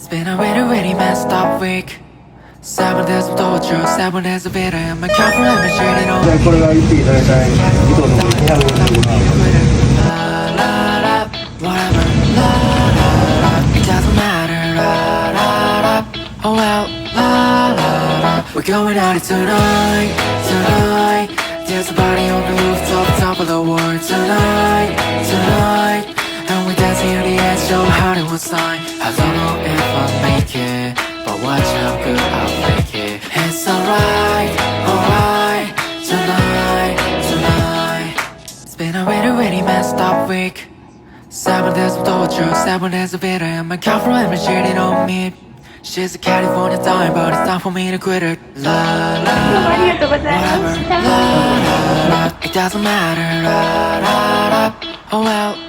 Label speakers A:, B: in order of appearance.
A: It's been a really, really messed up week. 7 days of torture, 7 days of bitter, and my girlfriend let me shit it on.
B: これが1匹大体2頭の255万。
A: Whatever, la la la, it doesn't matter, la la la. Oh well, la la la. We're going out tonight, tonight. There's a party on the rooftop, top of the world tonight, tonight. And we're dancing on the edge of Hollywood sign. I don't know if I'll make it, but watch how good I'll make it. It's alright, alright, tonight, tonight. It's been a really, really messed up week. 7 days of torture, 7 days of bitter, and my girlfriend been cheating on me. She's a California dime, but it's time for me to quit her. La la, whatever, la la la, it doesn't matter. La la la, oh well.